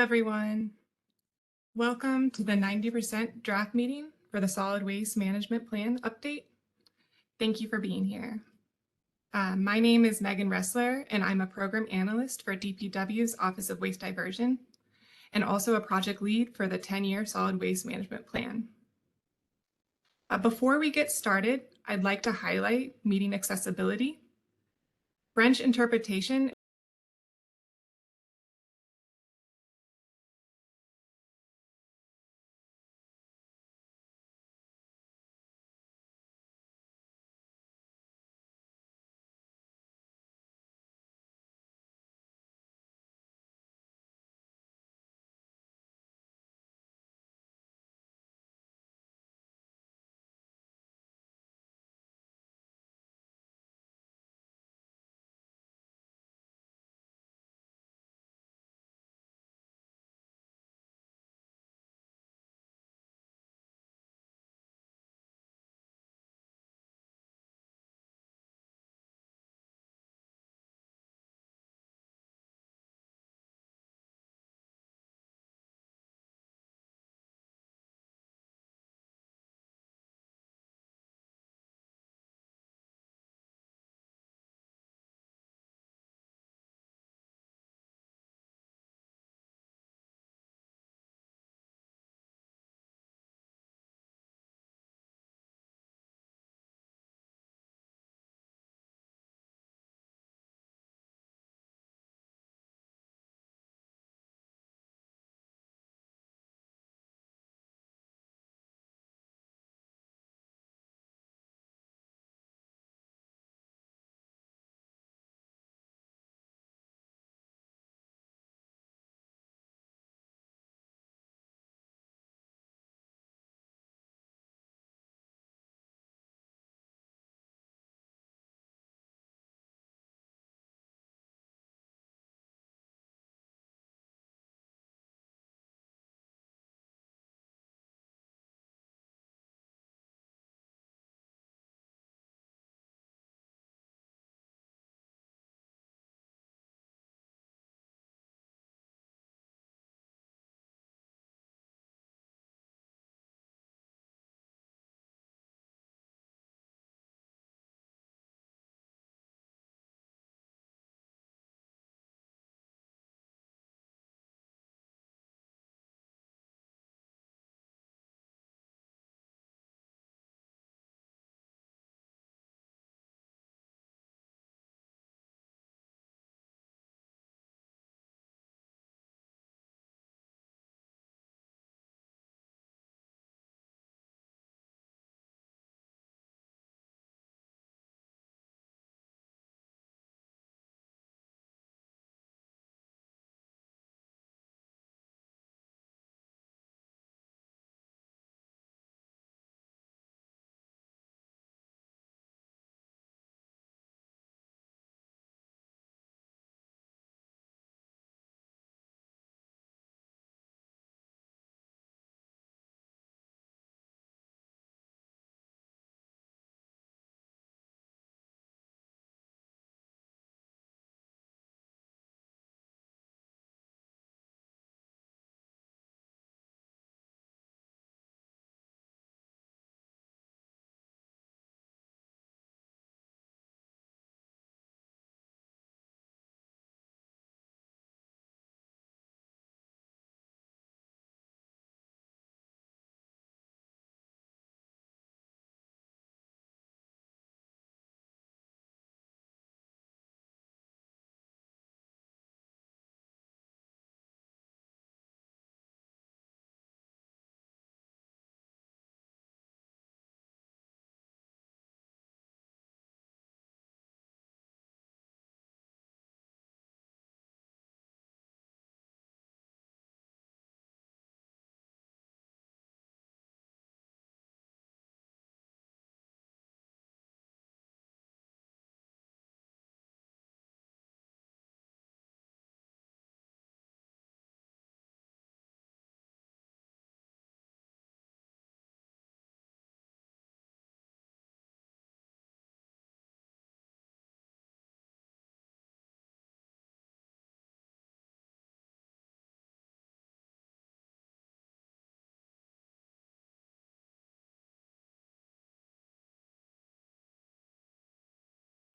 everyone. Welcome to the 90% draft meeting for the Solid Waste Management Plan update. Thank you for being here. My name is Megan Ressler, and I'm a program analyst for DPW's Office of Waste Diversion, and also a project lead for the 10-year Solid Waste Management Plan. Before we get started, I'd like to highlight meeting accessibility. French interpretation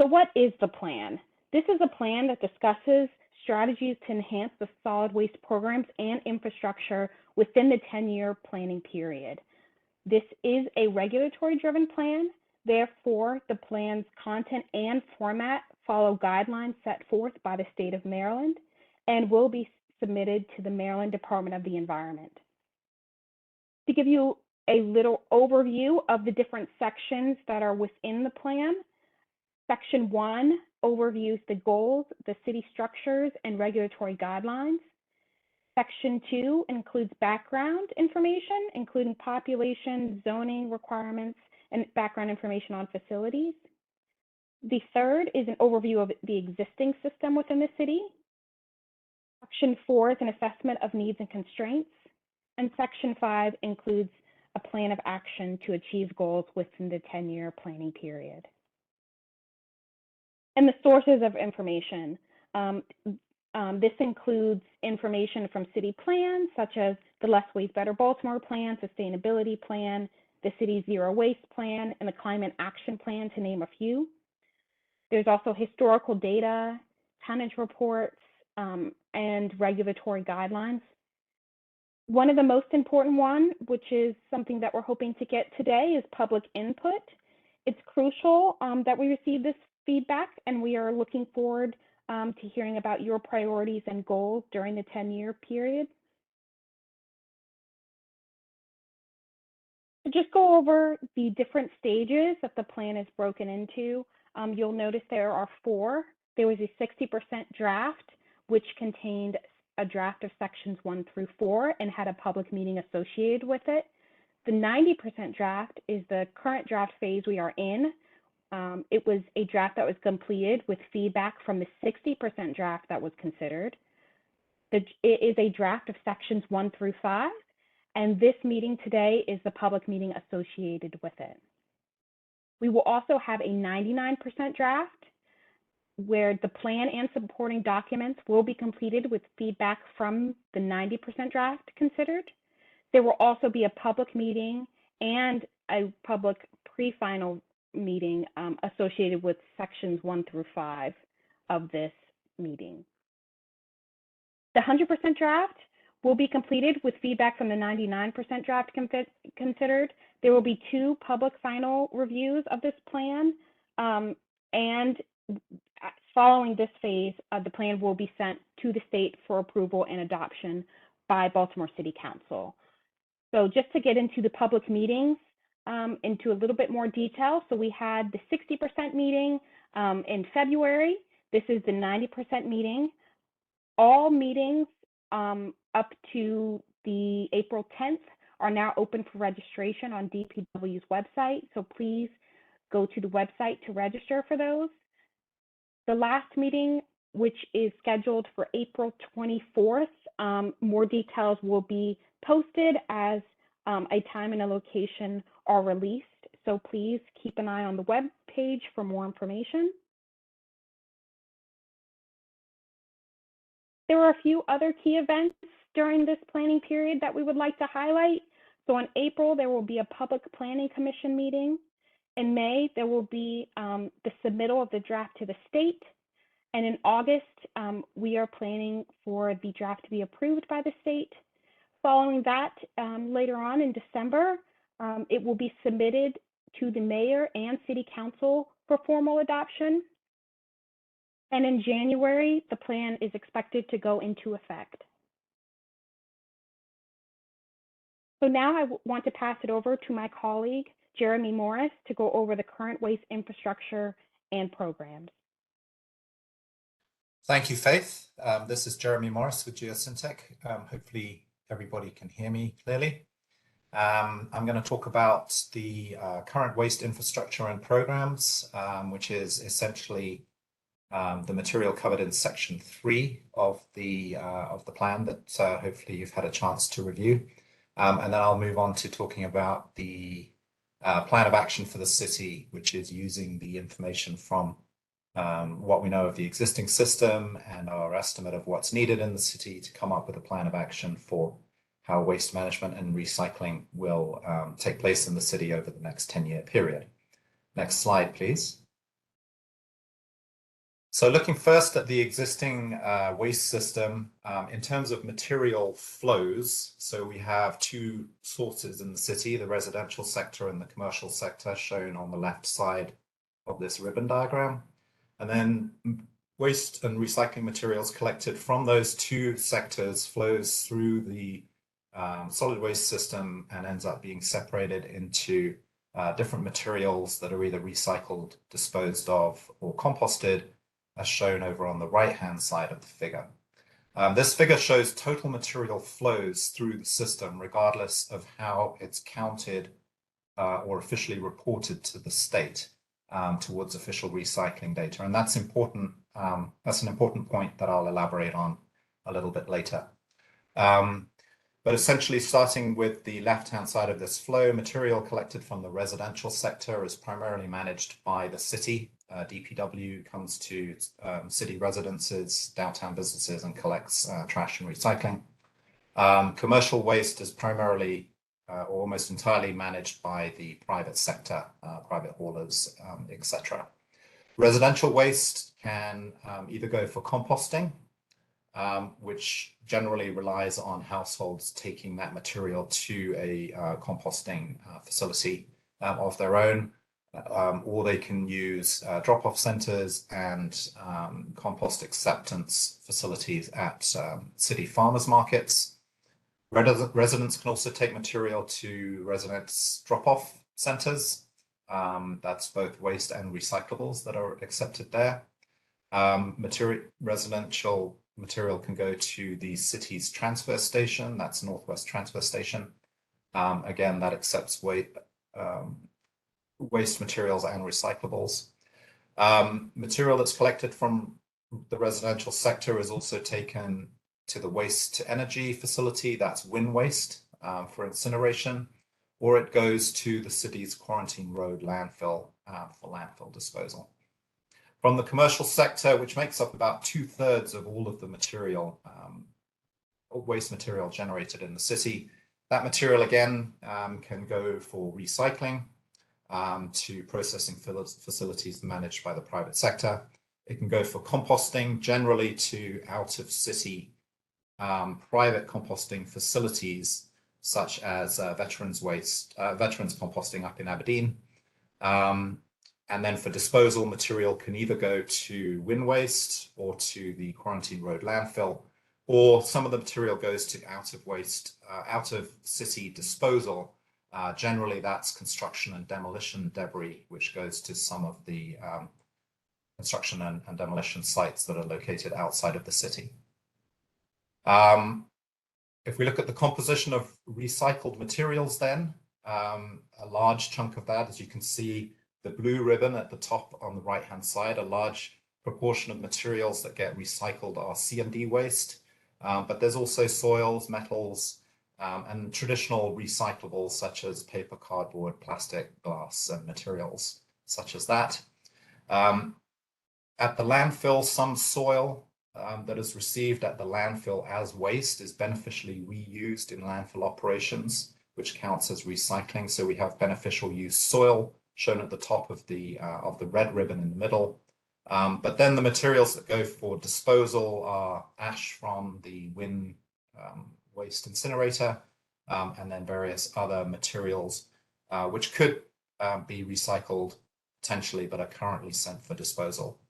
So what is the plan? This is a plan that discusses strategies to enhance the solid waste programs and infrastructure within the 10-year planning period. This is a regulatory-driven plan. Therefore, the plan's content and format follow guidelines set forth by the state of Maryland and will be submitted to the Maryland Department of the Environment. To give you a little overview of the different sections that are within the plan, Section 1 overviews the goals, the city structures, and regulatory guidelines. Section 2 includes background information, including population, zoning requirements, and background information on facilities. The third is an overview of the existing system within the city. Section 4 is an assessment of needs and constraints. And Section 5 includes a plan of action to achieve goals within the 10-year planning period. And the sources of information. This includes information from city plans, such as the Less Waste, Better Baltimore Plan, Sustainability Plan, the City Zero Waste Plan, and the Climate Action Plan, to name a few. There's also historical data, tonnage reports, and regulatory guidelines. One of the most important one, which is something that we're hoping to get today, is public input. It's crucial that we receive this feedback, and we are looking forward to hearing about your priorities and goals during the 10-year period. To just go over the different stages that the plan is broken into, you'll notice there are 4. There was a 60% draft, which contained a draft of sections 1 through 4 and had a public meeting associated with it. The 90% draft is the current draft phase we are in. It was a draft that was completed with feedback from the 60% draft that was considered. It is a draft of sections 1 through 5, and this meeting today is the public meeting associated with it. We will also have a 99% draft where the plan and supporting documents will be completed with feedback from the 90% draft considered. There will also be a public meeting and a public pre-final meeting associated with sections 1 through 5 of this meeting. The 100% draft will be completed with feedback from the 99% draft considered. There will be 2 public final reviews of this plan, and following this phase, the plan will be sent to the state for approval and adoption by Baltimore City Council. So just to get into the public meetings, into a little bit more detail. So we had the 60% meeting in February. This is the 90% meeting. All meetings up to the April 10th are now open for registration on DPW's website. So please go to the website to register for those. The last meeting, which is scheduled for April 24th, more details will be posted as a time and a location are released. So please keep an eye on the web page for more information. There are a few other key events during this planning period that we would like to highlight. So in April, there will be a Public Planning Commission meeting. In May, there will be the submittal of the draft to the state. And in August, we are planning for the draft to be approved by the state. Following that, later on in December, it will be submitted to the mayor and city council for formal adoption. And in January, the plan is expected to go into effect. So now I want to pass it over to my colleague, Jeremy Morris, to go over the current waste infrastructure and programs. Thank you, Faith. This is Jeremy Morris with Geosyntec. Hopefully everybody can hear me clearly. I'm going to talk about the current waste infrastructure and programs, which is essentially the material covered in section 3 of the plan that hopefully you've had a chance to review. And then I'll move on to talking about the plan of action for the city, which is using the information from what we know of the existing system and our estimate of what's needed in the city to come up with a plan of action for how waste management and recycling will take place in the city over the next 10-year period. Next slide, please. So looking first at the existing waste system, in terms of material flows, so we have two sources in the city, the residential sector and the commercial sector, shown on the left side of this ribbon diagram. And then waste and recycling materials collected from those two sectors flows through the solid waste system and ends up being separated into different materials that are either recycled, disposed of, or composted, as shown over on the right-hand side of the figure. This figure shows total material flows through the system, regardless of how it's counted or officially reported to the state towards official recycling data. And that's important. That's an important point that I'll elaborate on a little bit later. But essentially, starting with the left-hand side of this flow, material collected from the residential sector is primarily managed by the city. DPW comes to city residences, downtown businesses, and collects trash and recycling. Commercial waste is primarily or almost entirely managed by the private sector, private haulers, etc. Residential waste can either go for composting, which generally relies on households taking that material to a composting facility of their own, or they can use drop-off centers and compost acceptance facilities at city farmers markets. Residents can also take material to residents' drop-off centers. That's both waste and recyclables that are accepted there. Residential material can go to the city's transfer station. That's Northwest Transfer Station. Again, that accepts waste materials and recyclables. Material that's collected from the residential sector is also taken to the waste to energy facility. That's wind waste for incineration, or it goes to the city's Quarantine Road landfill for landfill disposal. From the commercial sector, which makes up about 2/3 of all of the material, waste material generated in the city, that material again can go for recycling to processing facilities managed by the private sector. It can go for composting, generally to out-of-city private composting facilities, such as veterans composting up in Aberdeen. And then for disposal, material can either go to wind waste or to the Quarantine Road landfill, or some of the material goes to out-of-city disposal. Generally, that's construction and demolition debris, which goes to some of the construction and demolition sites that are located outside of the city. If we look at the composition of recycled materials then, a large chunk of that, as you can see, the blue ribbon at the top on the right-hand side, a large proportion of materials that get recycled are C&D waste, but there's also soils, metals, and traditional recyclables such as paper, cardboard, plastic, glass, and materials such as that. At the landfill, some soil that is received at the landfill as waste is beneficially reused in landfill operations, which counts as recycling. So we have beneficial use soil shown at the top of the red ribbon in the middle. But then the materials that go for disposal are ash from the wind waste incinerator, and then various other materials which could be recycled potentially, but are currently sent for disposal.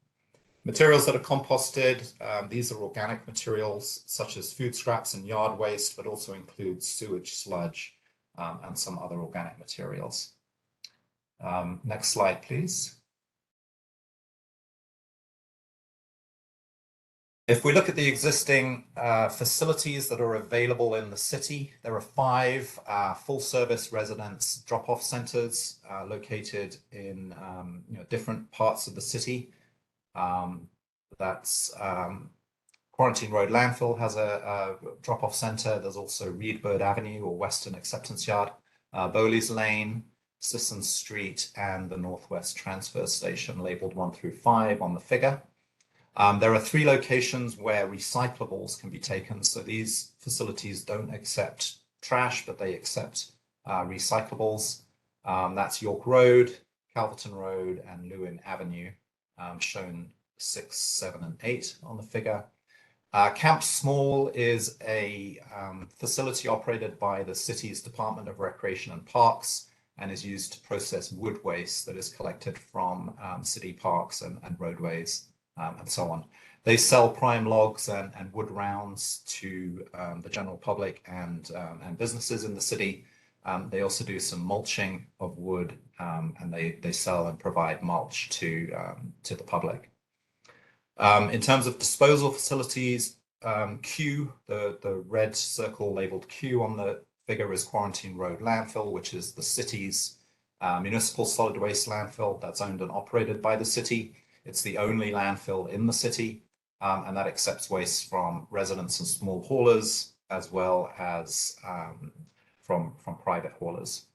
Materials that are composted, these are organic materials such as food scraps and yard waste, but also include sewage sludge and some other organic materials. Next slide, please. If we look at the existing facilities that are available in the city, there are 5 full-service residence drop-off centers located in different parts of the city. That's Quarantine Road Landfill has a drop-off center. There's also Reedbird Avenue or Western Acceptance Yard, Bowley's Lane, Sisson Street, and the Northwest Transfer Station, labeled 1 through 5 on the figure. There are 3 locations where recyclables can be taken. So these facilities don't accept trash, but they accept recyclables. That's York Road, Calverton Road, and Lewin Avenue, shown 6, 7, and 8 on the figure. Camp Small is a facility operated by the city's Department of Recreation and Parks and is used to process wood waste that is collected from city parks and roadways and so on. They sell prime logs and wood rounds to the general public and businesses in the city. They also do some mulching of wood, and they sell and provide mulch to the public. In terms of disposal facilities, Q, the red circle labeled Q on the figure, is Quarantine Road Landfill, which is the city's municipal solid waste landfill that's owned and operated by the city. It's the only landfill in the city, and that accepts waste from residents and small haulers, as well as from private haulers.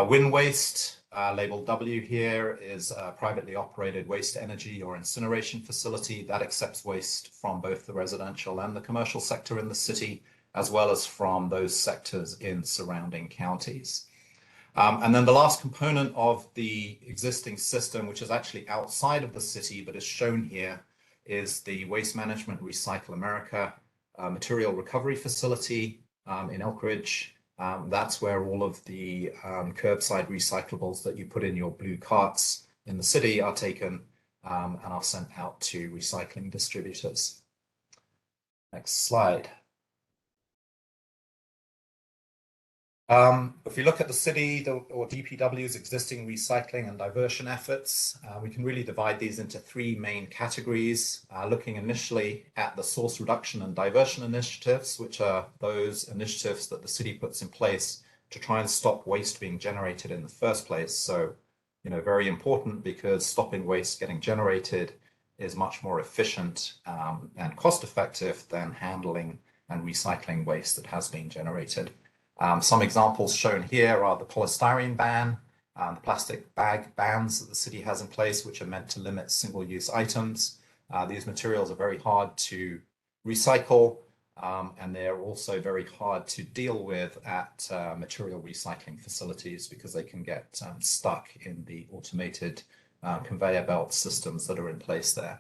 Wind waste, labeled W here, is a privately operated waste energy or incineration facility that accepts waste from both the residential and the commercial sector in the city, as well as from those sectors in surrounding counties. And then the last component of the existing system, which is actually outside of the city but is shown here, is the Waste Management Recycle America material recovery facility in Elk Ridge. That's where all of the curbside recyclables that you put in your blue carts in the city are taken and are sent out to recycling distributors. Next slide. If you look at the city or DPW's existing recycling and diversion efforts, we can really divide these into three main categories, looking initially at the source reduction and diversion initiatives, which are those initiatives that the city puts in place to try and stop waste being generated in the first place. So, very important, because stopping waste getting generated is much more efficient and cost effective than handling and recycling waste that has been generated. Some examples shown here are the polystyrene ban, the plastic bag bans that the city has in place, which are meant to limit single-use items. These materials are very hard to recycle, and they're also very hard to deal with at material recycling facilities because they can get stuck in the automated conveyor belt systems that are in place there.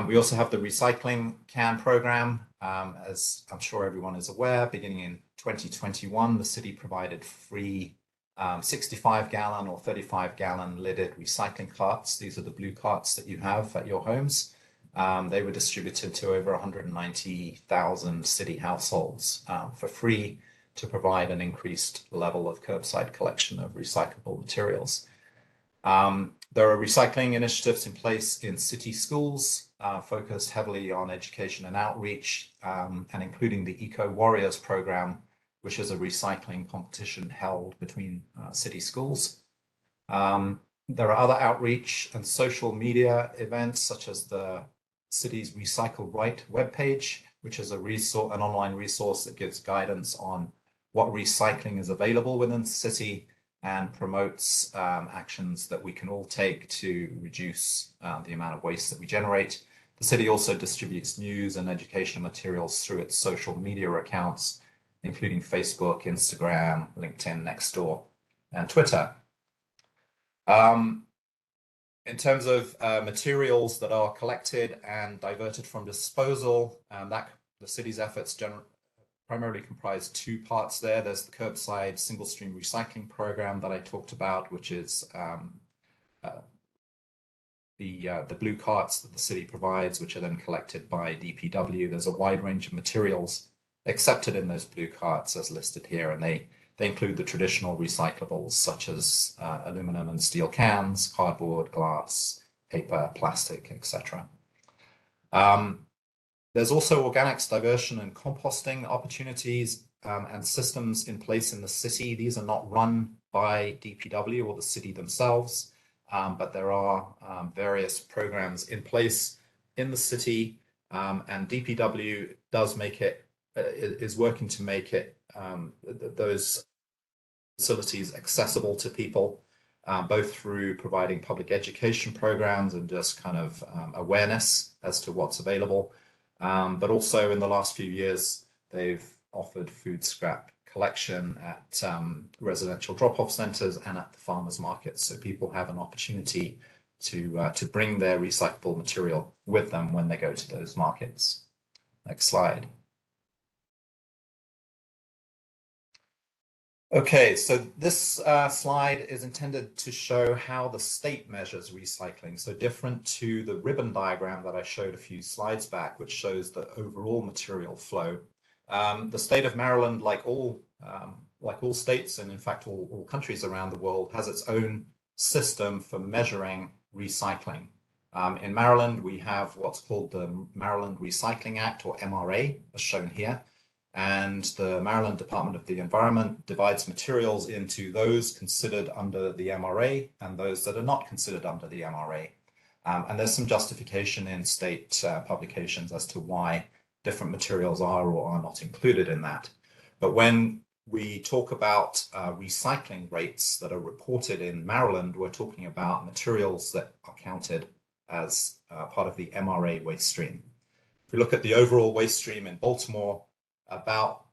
We also have the recycling can program. As I'm sure everyone is aware, beginning in 2021, the city provided free 65-gallon or 35-gallon lidded recycling carts. These are the blue carts that you have at your homes. They were distributed to over 190,000 city households for free to provide an increased level of curbside collection of recyclable materials. There are recycling initiatives in place in city schools, focused heavily on education and outreach, and including the Eco Warriors program, which is a recycling competition held between city schools. There are other outreach and social media events, such as the city's Recycle Right webpage, which is an online resource that gives guidance on what recycling is available within the city and promotes actions that we can all take to reduce the amount of waste that we generate. The city also distributes news and educational materials through its social media accounts, including Facebook, Instagram, LinkedIn, Nextdoor, and Twitter. In terms of materials that are collected and diverted from disposal, the city's efforts primarily comprise two parts there. There's the curbside single stream recycling program that I talked about, which is the blue carts that the city provides, which are then collected by DPW. There's a wide range of materials accepted in those blue carts as listed here, and they include the traditional recyclables such as aluminum and steel cans, cardboard, glass, paper, plastic, etc. There's also organics diversion and composting opportunities and systems in place in the city. These are not run by DPW or the city themselves, but there are various programs in place in the city, and DPW is working to make it those facilities accessible to people, both through providing public education programs and just kind of awareness as to what's available. But also in the last few years, they've offered food scrap collection at residential drop-off centers and at the farmers markets. So people have an opportunity to bring their recyclable material with them when they go to those markets. Next slide. Okay, so this slide is intended to show how the state measures recycling. So different to the ribbon diagram that I showed a few slides back, which shows the overall material flow. The state of Maryland, like all states, and in fact all countries around the world, has its own system for measuring recycling. In Maryland, we have what's called the Maryland Recycling Act, or MRA, as shown here. And the Maryland Department of the Environment divides materials into those considered under the MRA and those that are not considered under the MRA. And there's some justification in state publications as to why different materials are or are not included in that. But when we talk about recycling rates that are reported in Maryland, we're talking about materials that are counted as part of the MRA waste stream. If we look at the overall waste stream in Baltimore, about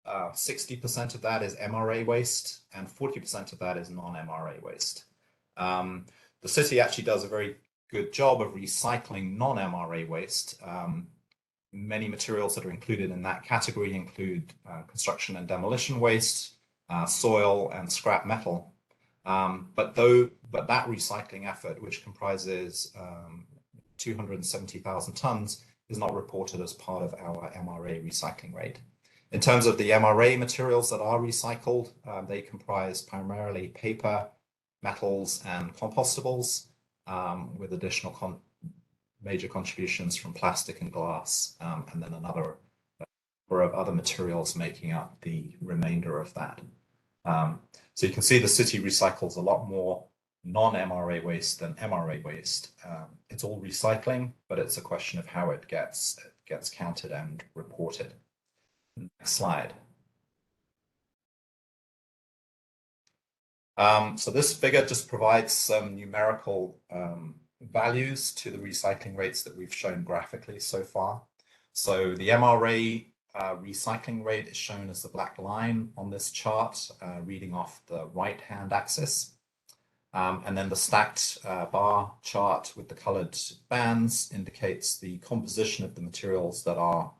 60% of that is MRA waste and 40% of that is non-MRA waste. The city actually does a very good job of recycling non-MRA waste. Many materials that are included in that category include construction and demolition waste, soil, and scrap metal. But that recycling effort, which comprises 270,000 tons, is not reported as part of our MRA recycling rate. In terms of the MRA materials that are recycled, they comprise primarily paper, metals, and compostables, with additional major contributions from plastic and glass, and then another number of other materials making up the remainder of that. So you can see the city recycles a lot more non-MRA waste than MRA waste. It's all recycling, but it's a question of how it gets counted and reported. Next slide. So this figure just provides some numerical values to the recycling rates that we've shown graphically so far. So the MRA recycling rate is shown as the black line on this chart, reading off the right-hand axis. And then the stacked bar chart with the colored bands indicates the composition of the materials that are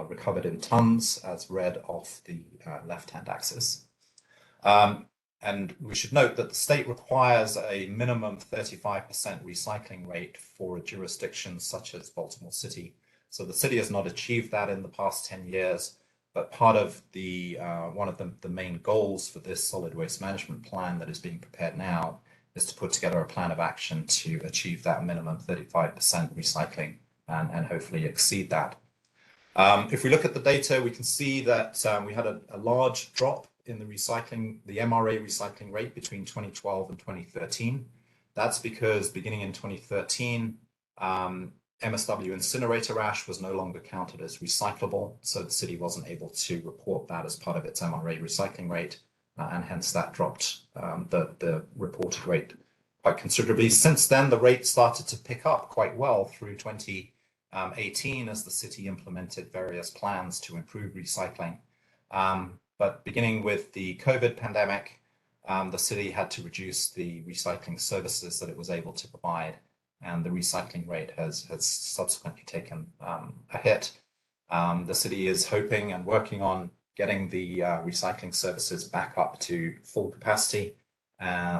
recovered in tons, as read off the left-hand axis. And we should note that the state requires a minimum 35% recycling rate for a jurisdiction such as Baltimore City. So the city has not achieved that in the past 10 years, but part of the one of the main goals for this solid waste management plan that is being prepared now is to put together a plan of action to achieve that minimum 35% recycling and hopefully exceed that. If we look at the data, we can see that we had a large drop in the MRA recycling rate between 2012 and 2013. That's because beginning in 2013, MSW incinerator ash was no longer counted as recyclable, so the city wasn't able to report that as part of its MRA recycling rate, and hence that dropped the reported rate quite considerably. Since then, the rate started to pick up quite well through 2018 as the city implemented various plans to improve recycling. But beginning with the COVID pandemic, the city had to reduce the recycling services that it was able to provide, and the recycling rate has subsequently taken a hit. The city is hoping and working on getting the recycling services back up to full capacity,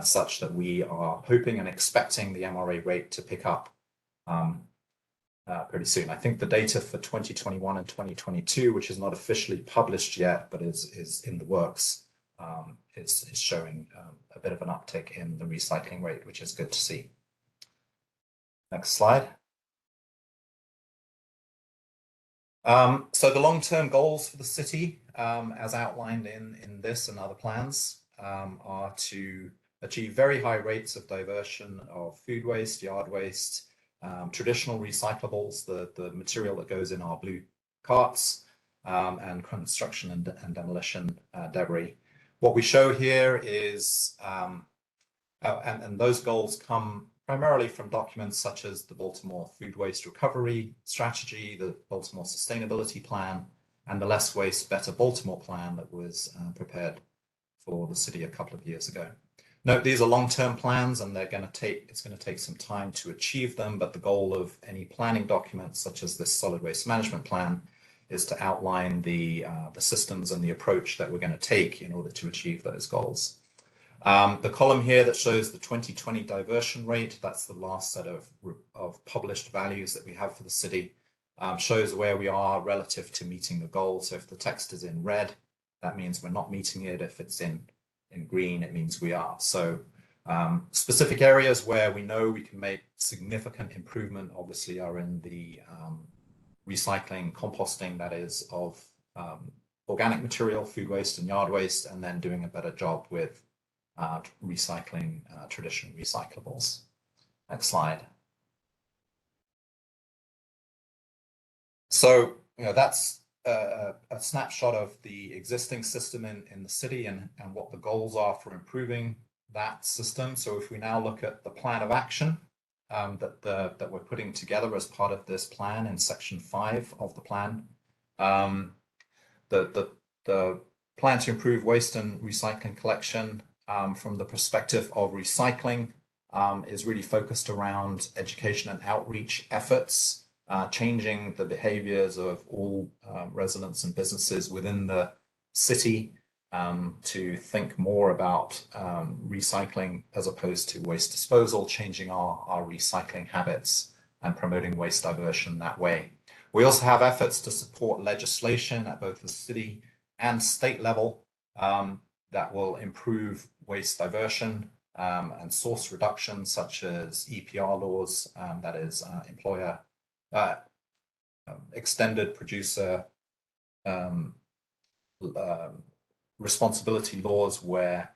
such that we are hoping and expecting the MRA rate to pick up pretty soon. I think the data for 2021 and 2022, which is not officially published yet, but is in the works, is showing a bit of an uptick in the recycling rate, which is good to see. Next slide. So the long-term goals for the city, as outlined in this and other plans, are to achieve very high rates of diversion of food waste, yard waste, traditional recyclables, the material that goes in our blue carts, and construction and demolition debris. What we show here is, and those goals come primarily from documents such as the Baltimore Food Waste Recovery Strategy, the Baltimore Sustainability Plan, and the Less Waste, Better Baltimore Plan that was prepared for the city a couple of years ago. Note these are long-term plans, and it's going to take some time to achieve them, but the goal of any planning documents such as this solid waste management plan is to outline the systems and the approach that we're going to take in order to achieve those goals. The column here that shows the 2020 diversion rate, that's the last set of published values that we have for the city, shows where we are relative to meeting the goal. So if the text is in red, that means we're not meeting it. If it's in green, it means we are. So specific areas where we know we can make significant improvement obviously are in the recycling, composting, that is, of organic material, food waste and yard waste, and then doing a better job with recycling traditional recyclables. Next slide. So, that's a snapshot of the existing system in the city and what the goals are for improving that system. So if we now look at the plan of action that we're putting together as part of this plan in section 5 of the plan, the plan to improve waste and recycling collection from the perspective of recycling is really focused around education and outreach efforts, changing the behaviors of all residents and businesses within the city to think more about recycling as opposed to waste disposal, changing our recycling habits and promoting waste diversion that way. We also have efforts to support legislation at both the city and state level that will improve waste diversion and source reduction, such as EPR laws, that is employer extended producer responsibility laws, where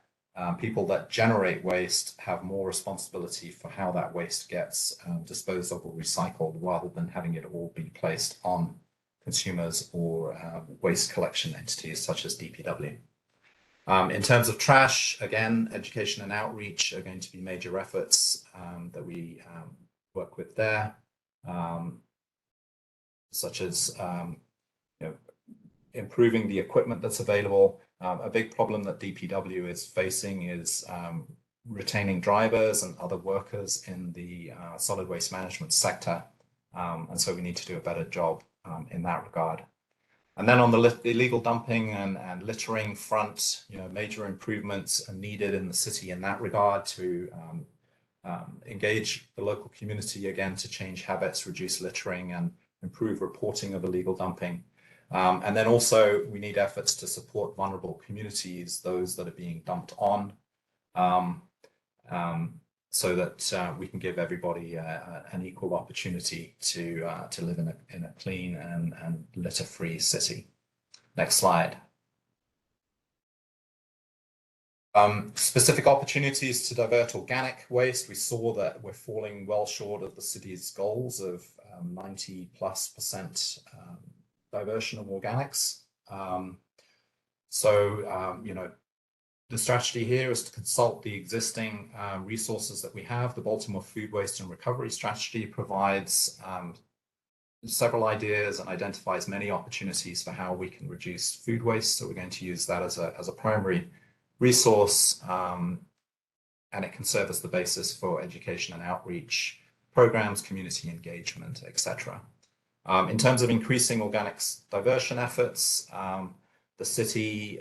people that generate waste have more responsibility for how that waste gets disposed of or recycled, rather than having it all be placed on consumers or waste collection entities such as DPW. In terms of trash, again, education and outreach are going to be major efforts that we work with there, such as improving the equipment that's available. A big problem that DPW is facing is retaining drivers and other workers in the solid waste management sector, and so we need to do a better job in that regard. And then on the illegal dumping and littering front, major improvements are needed in the city in that regard to engage the local community again to change habits, reduce littering, and improve reporting of illegal dumping. And then also we need efforts to support vulnerable communities, those that are being dumped on, so that we can give everybody an equal opportunity to live in a clean and litter-free city. Next slide. Specific opportunities to divert organic waste. We saw that we're falling well short of the city's goals of 90+% diversion of organics. The strategy here is to consult the existing resources that we have. The Baltimore Food Waste and Recovery Strategy provides several ideas and identifies many opportunities for how we can reduce food waste. So we're going to use that as a primary resource, and it can serve as the basis for education and outreach programs, community engagement, etc. In terms of increasing organics diversion efforts, the city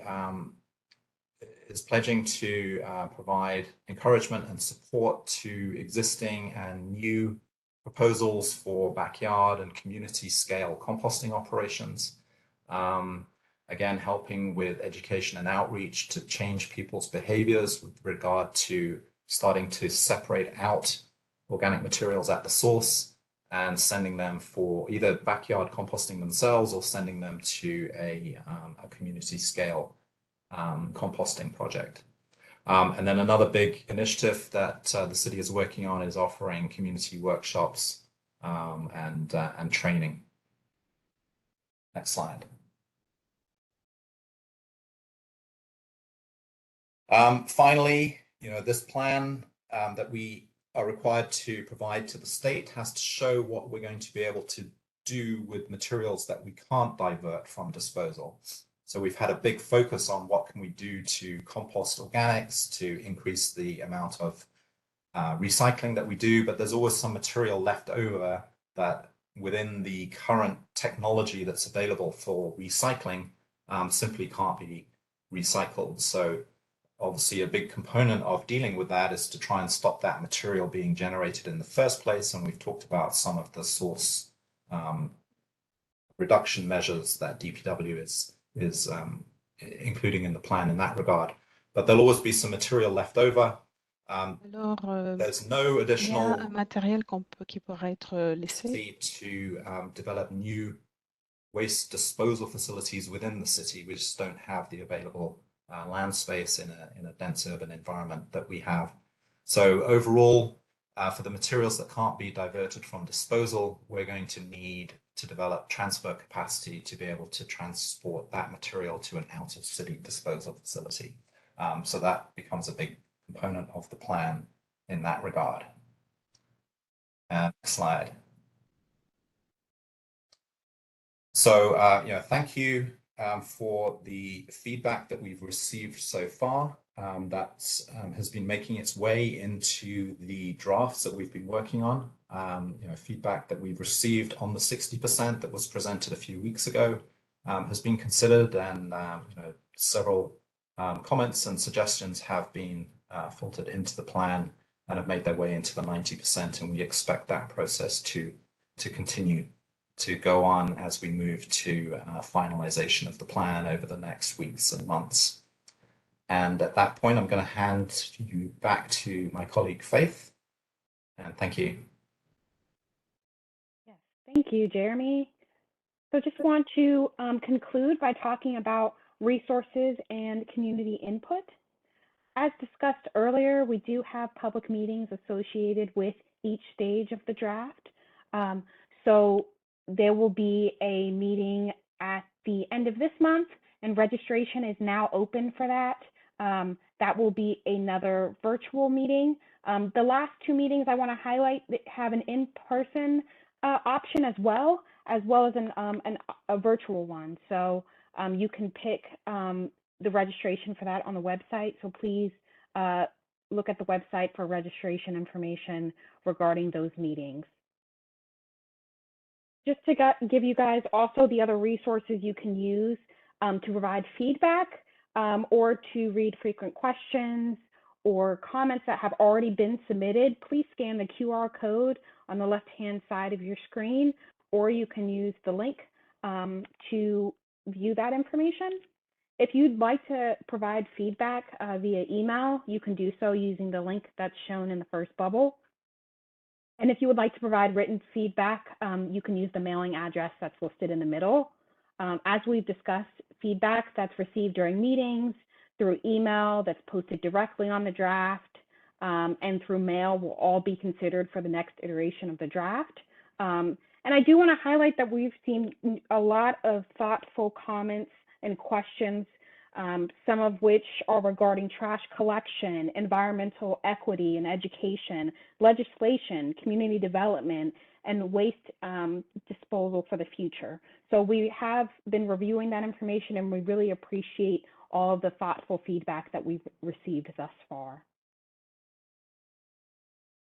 is pledging to provide encouragement and support to existing and new proposals for backyard and community scale composting operations. Again, helping with education and outreach to change people's behaviors with regard to starting to separate out organic materials at the source and sending them for either backyard composting themselves or sending them to a community scale composting project. And then another big initiative that the city is working on is offering community workshops and training. Next slide. Finally, this plan that we are required to provide to the state has to show what we're going to be able to do with materials that we can't divert from disposal. So we've had a big focus on what can we do to compost organics, to increase the amount of recycling that we do, but there's always some material left over that within the current technology that's available for recycling simply can't be recycled. So obviously a big component of dealing with that is to try and stop that material being generated in the first place. And we've talked about some of the source reduction measures that DPW is including in the plan in that regard. But there'll always be some material left over. Alors, There's no il y a additional un matériel qui pourrait être laissé. to develop new waste disposal facilities within the city. We just don't have the available land space in a dense urban environment that we have. So overall, for the materials that can't be diverted from disposal, we're going to need to develop transfer capacity to be able to transport that material to an out-of-city disposal facility. So that becomes a big component of the plan in that regard. Next slide. So, thank you for the feedback that we've received so far. That has been making its way into the drafts that we've been working on. Feedback that we've received on the 60% that was presented a few weeks ago has been considered, and several comments and suggestions have been filtered into the plan and have made their way into the 90%, and we expect that process to continue to go on as we move to finalization of the plan over the next weeks and months. And at that point, I'm going to hand you back to my colleague Faith, and thank you. Yes, thank you, Jeremy. So just want to conclude by talking about resources and community input. As discussed earlier, we do have public meetings associated with each stage of the draft. So there will be a meeting at the end of this month, and registration is now open for that. That will be another virtual meeting. The last two meetings I want to highlight have an in-person option as well as a virtual one. So you can pick the registration for that on the website. So please look at the website for registration information regarding those meetings. Just to give you guys also the other resources you can use to provide feedback or to read frequent questions or comments that have already been submitted, please scan the QR code on the left-hand side of your screen, or you can use the link to view that information. If you'd like to provide feedback via email, you can do so using the link that's shown in the first bubble. And if you would like to provide written feedback, you can use the mailing address that's listed in the middle. As we've discussed, feedback that's received during meetings, through email that's posted directly on the draft, and through mail will all be considered for the next iteration of the draft. And I do want to highlight that we've seen a lot of thoughtful comments and questions, some of which are regarding trash collection, environmental equity and education, legislation, community development, and waste disposal for the future. So we have been reviewing that information, and we really appreciate all of the thoughtful feedback that we've received thus far.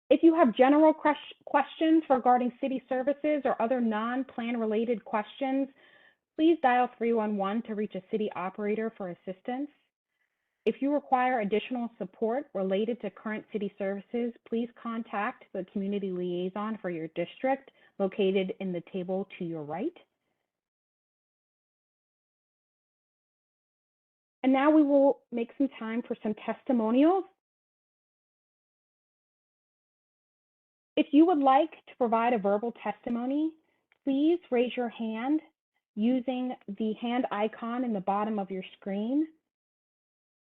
If you have general questions regarding city services or other non-plan related questions, please dial 311 to reach a city operator for assistance. If you require additional support related to current city services, please contact the community liaison for your district located in the table to your right. And now we will make some time for some testimonials. If you would like to provide a verbal testimony, please raise your hand using the hand icon in the bottom of your screen.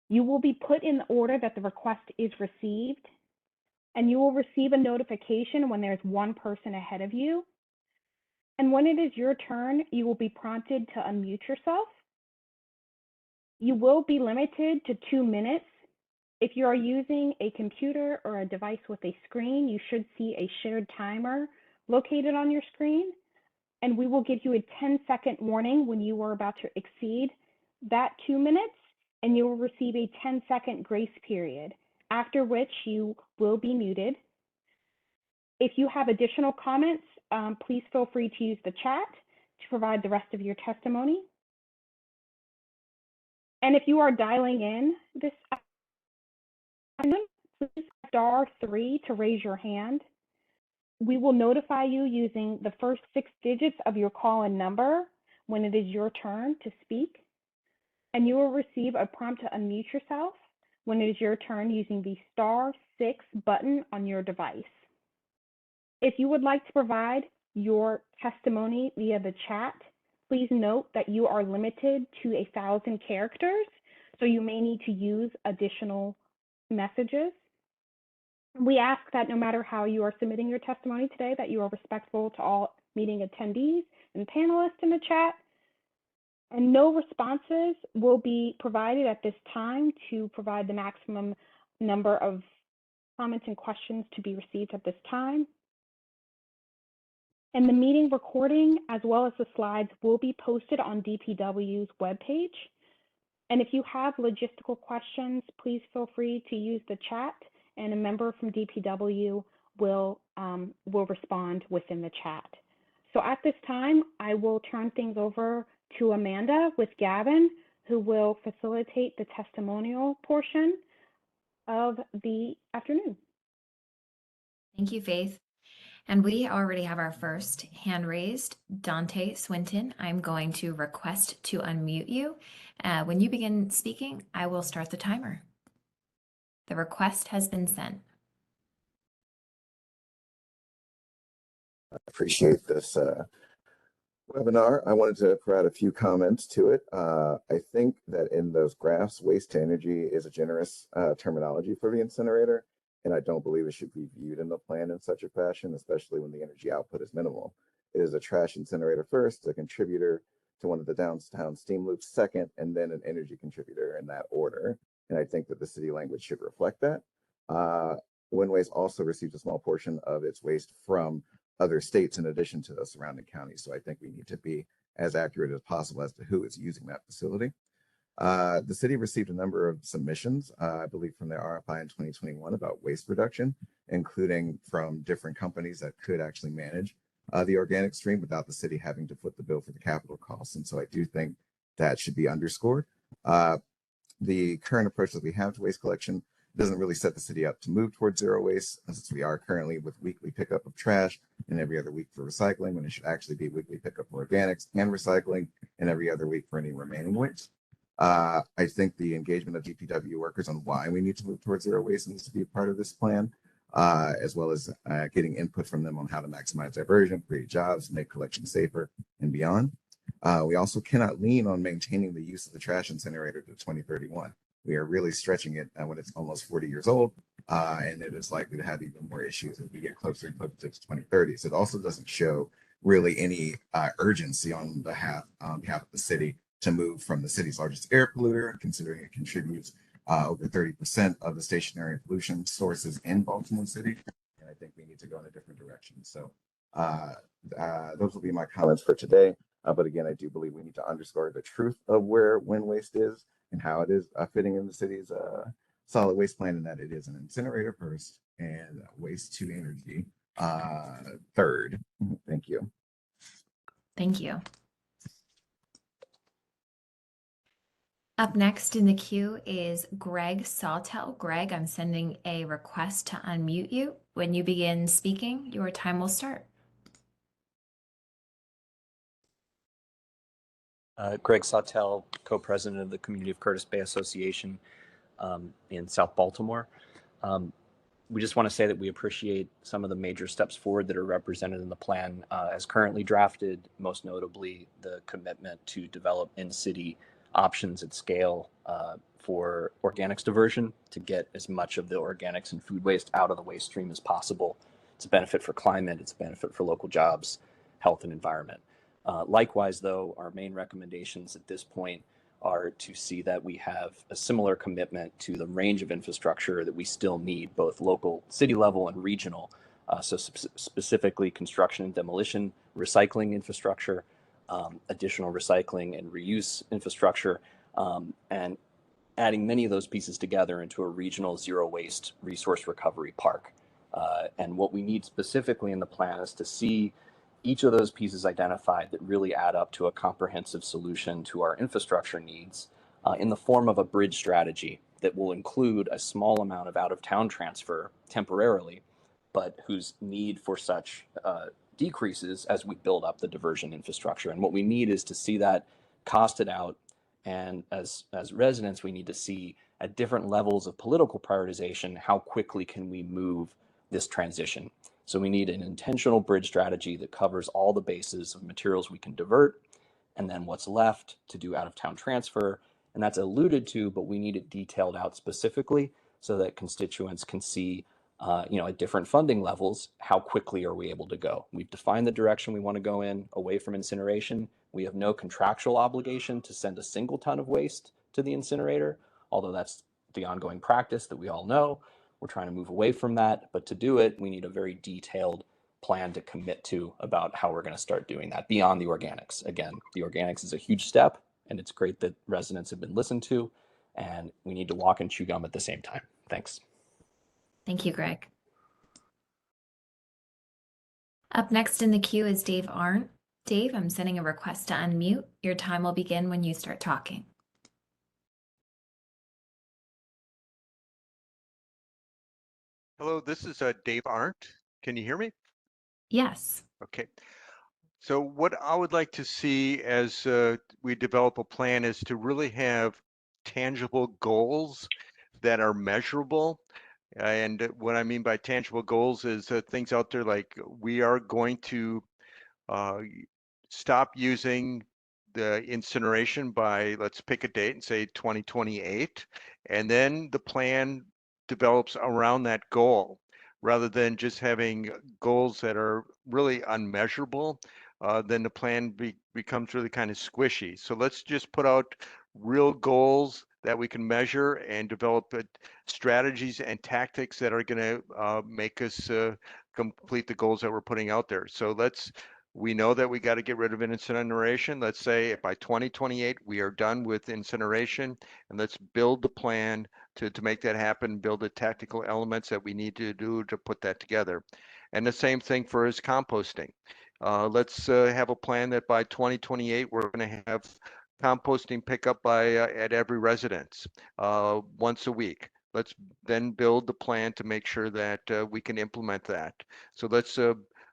You will be put in the order that the request is received, and you will receive a notification when there's one person ahead of you. And when it is your turn, you will be prompted to unmute yourself. You will be limited to 2 minutes. If you are using a computer or a device with a screen, you should see a shared timer located on your screen, and we will give you a 10-second warning when you are about to exceed that 2 minutes, and you will receive a 10-second grace period, after which you will be muted. If you have additional comments, please feel free to use the chat to provide the rest of your testimony. And if you are dialing in this afternoon, please *3 to raise your hand. We will notify you using the first 6 digits of your call-in number when it is your turn to speak. And you will receive a prompt to unmute yourself when it is your turn using the *6 button on your device. If you would like to provide your testimony via the chat, please note that you are limited to 1,000 characters, so you may need to use additional messages. We ask that no matter how you are submitting your testimony today, that you are respectful to all meeting attendees and panelists in the chat. And no responses will be provided at this time to provide the maximum number of comments and questions to be received at this time. And the meeting recording, as well as the slides, will be posted on DPW's webpage. And if you have logistical questions, please feel free to use the chat, and a member from DPW will respond within the chat. So at this time, I will turn things over to Amanda with Gavin, who will facilitate the testimonial portion of the afternoon. Thank you, Faith. And we already have our first hand raised. Dante Swinton, I'm going to request to unmute you. When you begin speaking, I will start the timer. The request has been sent. I appreciate this webinar. I wanted to provide a few comments to it. I think that in those graphs, waste to energy is a generous terminology for the incinerator, and I don't believe it should be viewed in the plan in such a fashion, especially when the energy output is minimal. It is a trash incinerator first, a contributor to one of the downtown steam loops second, and then an energy contributor in that order. And I think that the city language should reflect that. Wind Waste also receives a small portion of its waste from other states in addition to the surrounding counties. So I think we need to be as accurate as possible as to who is using that facility. The city received a number of submissions, I believe from their RFI in 2021 about waste reduction, including from different companies that could actually manage the organic stream without the city having to foot the bill for the capital costs. And so I do think that should be underscored. The current approach that we have to waste collection doesn't really set the city up to move towards zero waste, since we are currently with weekly pickup of trash and every other week for recycling, when it should actually be weekly pickup of organics and recycling and every other week for any remaining waste. I think the engagement of DPW workers on why we need to move towards zero waste needs to be a part of this plan, as well as getting input from them on how to maximize diversion, create jobs, make collection safer, and beyond. We also cannot lean on maintaining the use of the trash incinerator to 2031. We are really stretching it when it's almost 40 years old, and it is likely to have even more issues as we get closer and closer to 2030. So it also doesn't show really any urgency on behalf of the city to move from the city's largest air polluter, considering it contributes over 30% of the stationary pollution sources in Baltimore City. And I think we need to go in a different direction. So those will be my comments for today. But again, I do believe we need to underscore the truth of where wind waste is and how it is fitting in the city's solid waste plan, and that it is an incinerator first and waste to energy third. Thank you. Thank you. Up next in the queue is Greg Sawtell. Greg, I'm sending a request to unmute you. When you begin speaking, your time will start. Greg Sawtell, co-president of the Community of Curtis Bay Association in South Baltimore. We just want to say that we appreciate some of the major steps forward that are represented in the plan as currently drafted, most notably the commitment to develop in-city options at scale for organics diversion to get as much of the organics and food waste out of the waste stream as possible. It's a benefit for climate, it's a benefit for local jobs, health, and environment. Likewise, though, our main recommendations at this point are to see that we have a similar commitment to the range of infrastructure that we still need, both local, city level, and regional. So specifically construction and demolition, recycling infrastructure, additional recycling and reuse infrastructure, and adding many of those pieces together into a regional zero waste resource recovery park. And what we need specifically in the plan is to see each of those pieces identified that really add up to a comprehensive solution to our infrastructure needs in the form of a bridge strategy that will include a small amount of out-of-town transfer temporarily, but whose need for such decreases as we build up the diversion infrastructure. And what we need is to see that costed out. And as residents, we need to see at different levels of political prioritization, how quickly can we move this transition? So we need an intentional bridge strategy that covers all the bases of materials we can divert, and then what's left to do out-of-town transfer. And that's alluded to, but we need it detailed out specifically so that constituents can see, at different funding levels, how quickly are we able to go? We've defined the direction we want to go in, away from incineration. We have no contractual obligation to send a single ton of waste to the incinerator, although that's the ongoing practice that we all know. We're trying to move away from that, but to do it, we need a very detailed plan to commit to about how we're going to start doing that beyond the organics. Again, the organics is a huge step, and it's great that residents have been listened to, and we need to walk and chew gum at the same time. Thanks. Thank you, Greg. Up next in the queue is Dave Arndt. Dave, I'm sending a request to unmute. Your time will begin when you start talking. Hello, this is Dave Arndt. Can you hear me? Yes. Okay. So what I would like to see as we develop a plan is to really have tangible goals that are measurable. And what I mean by tangible goals is things out there like we are going to stop using the incineration by, let's pick a date and say 2028, and then the plan develops around that goal rather than just having goals that are really unmeasurable. Then the plan becomes really kind of squishy. So let's just put out real goals that we can measure and develop strategies and tactics that are going to make us complete the goals that we're putting out there. So we know that we got to get rid of incineration. Let's say by 2028, we are done with incineration, and let's build the plan to make that happen, build the tactical elements that we need to do to put that together. And the same thing for his composting. Let's have a plan that by 2028, we're going to have composting pickup at every residence once a week. Let's then build the plan to make sure that we can implement that. So let's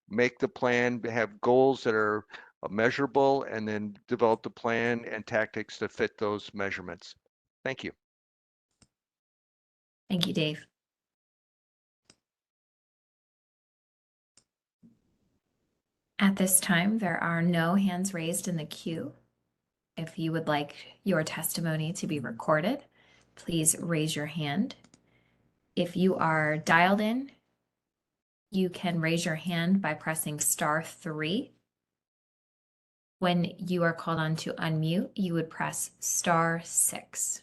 make the plan, have goals that are measurable, and then develop the plan and tactics to fit those measurements. Thank you. Thank you, Dave. At this time, there are no hands raised in the queue. If you would like your testimony to be recorded, please raise your hand. If you are dialed in, you can raise your hand by pressing *3. When you are called on to unmute, you would press *6.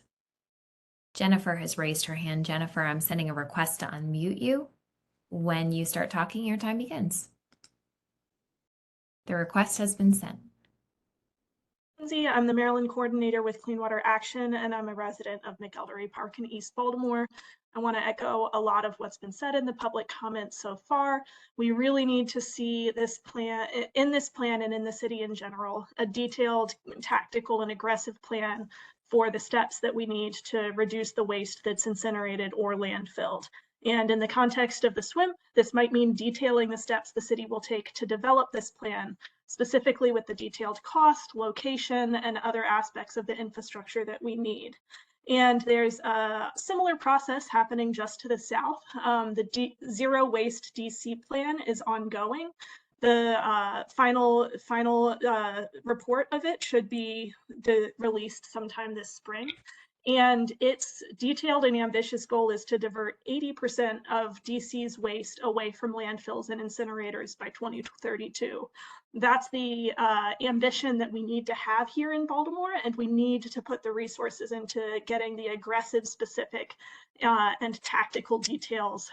Jennifer has raised her hand. Jennifer, I'm sending a request to unmute you. When you start talking, your time begins. The request has been sent. I'm the Maryland coordinator with Clean Water Action, and I'm a resident of McElderry Park in East Baltimore. I want to echo a lot of what's been said in the public comments so far. We really need to see this plan, and in the city in general, a detailed, tactical, and aggressive plan for the steps that we need to reduce the waste that's incinerated or landfilled. And in the context of the SWMP, this might mean detailing the steps the city will take to develop this plan, specifically with the detailed cost, location, and other aspects of the infrastructure that we need. And there's a similar process happening just to the south. The Zero Waste DC plan is ongoing. The final report of it should be released sometime this spring. And its detailed and ambitious goal is to divert 80% of DC's waste away from landfills and incinerators by 2032. That's the ambition that we need to have here in Baltimore, and we need to put the resources into getting the aggressive, specific, and tactical details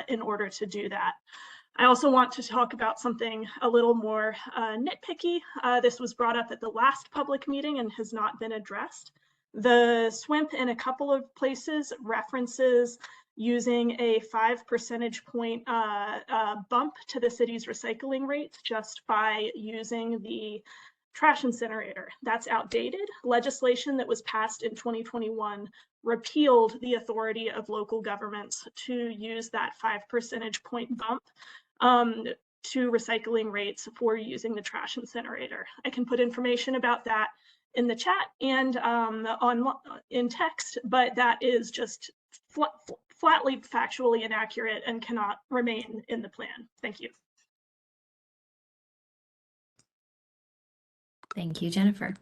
in order to do that. I also want to talk about something a little more nitpicky. This was brought up at the last public meeting and has not been addressed. The SWMP in a couple of places references using a 5 percentage point bump to the city's recycling rates just by using the trash incinerator. That's outdated. Legislation that was passed in 2021 repealed the authority of local governments to use that 5 percentage point bump to recycling rates for using the trash incinerator. I can put information about that in the chat and in text, but that is just flatly factually inaccurate and cannot remain in the plan. Thank you. Thank you, Jennifer.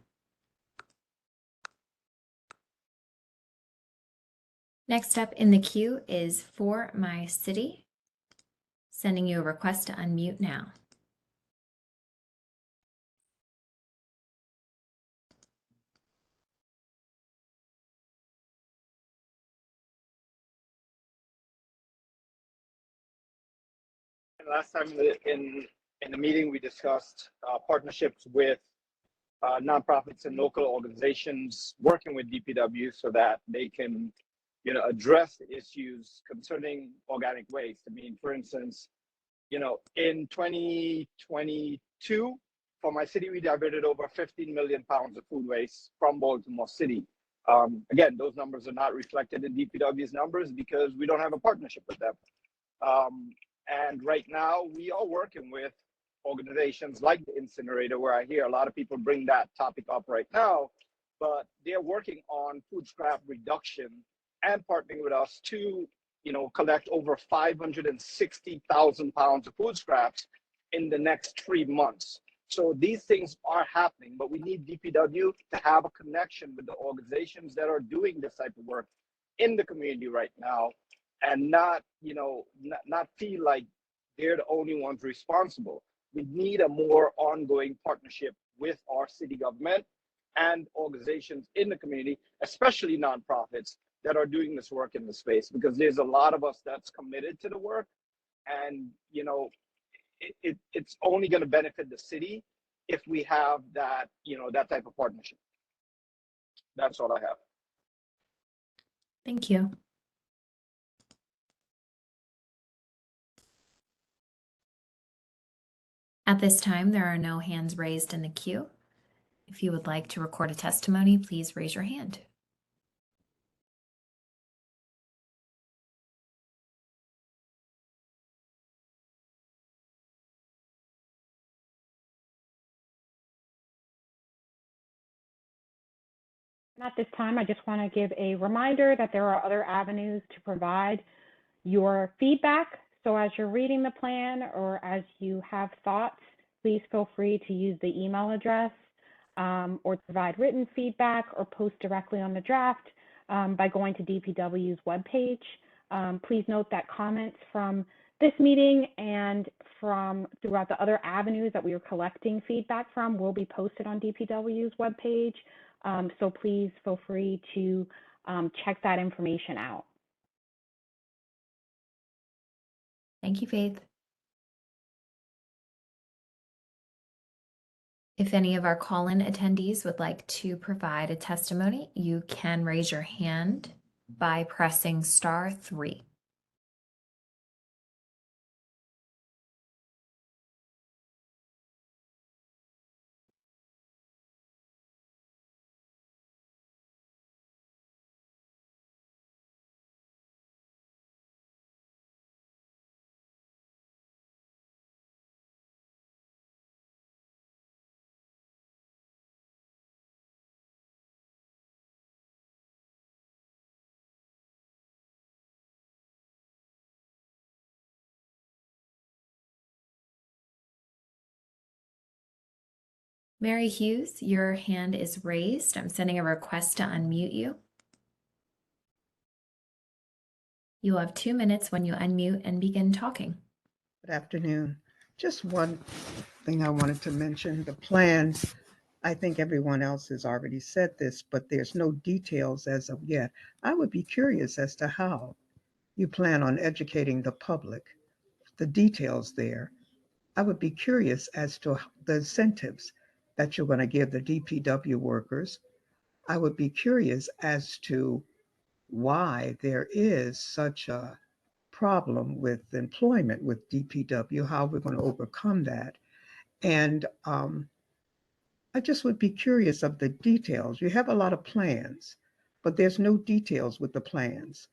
Next up in the queue is For My City. Sending you a request to unmute now. Last time in the meeting, we discussed partnerships with nonprofits and local organizations working with DPW so that they can, address the issues concerning organic waste. I mean, for instance, in 2022, for my city, we diverted over 15 million pounds of food waste from Baltimore City. Again, those numbers are not reflected in DPW's numbers because we don't have a partnership with them. And right now, we are working with organizations like the incinerator, where I hear a lot of people bring that topic up right now, but they're working on food scrap reduction and partnering with us to, collect over 560,000 pounds of food scraps in the next 3 months. So these things are happening, but we need DPW to have a connection with the organizations that are doing this type of work in the community right now, and not feel like they're the only ones responsible. We need a more ongoing partnership with our city government and organizations in the community, especially nonprofits that are doing this work in the space, because there's a lot of us that's committed to the work, and it's only going to benefit the city if we have that, that type of partnership. That's all I have. Thank you. At this time, there are no hands raised in the queue. If you would like to record a testimony, please raise your hand. And at this time, I just want to give a reminder that there are other avenues to provide your feedback. So as you're reading the plan or as you have thoughts, please feel free to use the email address or provide written feedback or post directly on the draft by going to DPW's webpage. Please note that comments from this meeting and from throughout the other avenues that we are collecting feedback from will be posted on DPW's webpage. So please feel free to check that information out. Thank you, Faith. If any of our call-in attendees would like to provide a testimony, you can raise your hand by pressing *3. Mary Hughes, your hand is raised. I'm sending a request to unmute you. You'll have 2 minutes when you unmute and begin talking. Good afternoon. Just one thing I wanted to mention, the plan. I think everyone else has already said this, but there's no details as of yet. I would be curious as to how you plan on educating the public, the details there. I would be curious as to the incentives that you're going to give the DPW workers I would be curious as to why there is such a problem with employment with DPW, how we're going to overcome that. And I just would be curious of the details. You have a lot of plans, but there's no details with the plans.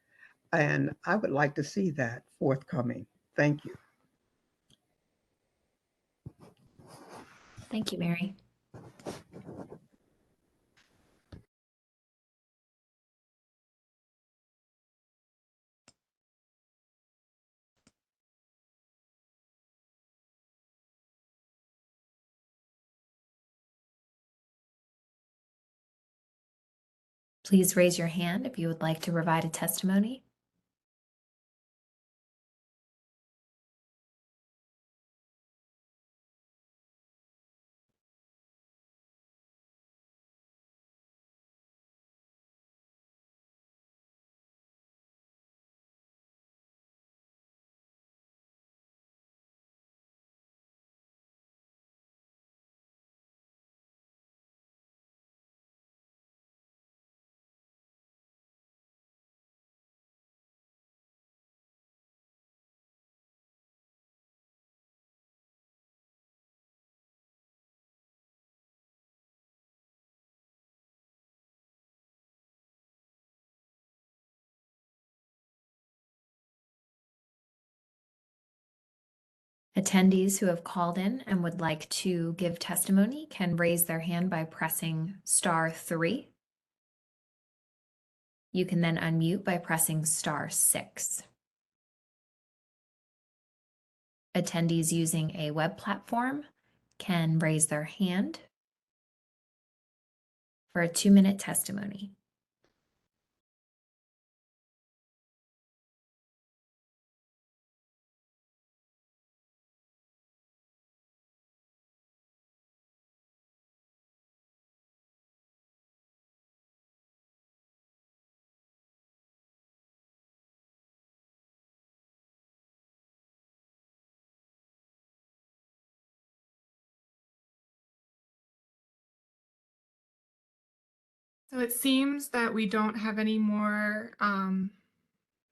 And I would like to see that forthcoming. Thank you. Thank you, Mary. Please raise your hand if you would like to provide a testimony. Attendees who have called in and would like to give testimony can raise their hand by pressing *3. You can then unmute by pressing *6. Attendees using a web platform can raise their hand for a 2-minute testimony. So it seems that we don't have any more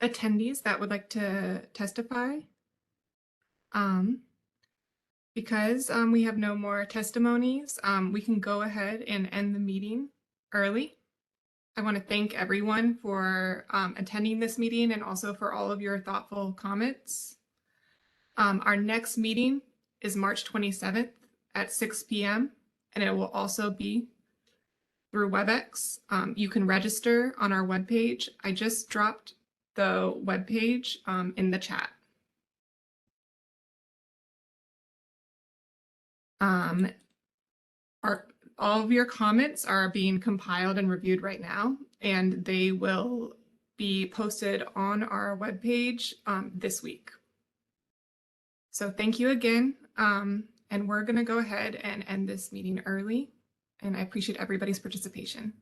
attendees that would like to testify. Because we have no more testimonies, we can go ahead and end the meeting early. I want to thank everyone for attending this meeting and also for all of your thoughtful comments. Our next meeting is March 27th at 6 p.m. and it will also be through WebEx. You can register on our webpage. I just dropped the webpage in the chat. All of your comments are being compiled and reviewed right now, and they will be posted on our webpage this week. So thank you again, and we're going to go ahead and end this meeting early, and I appreciate everybody's participation.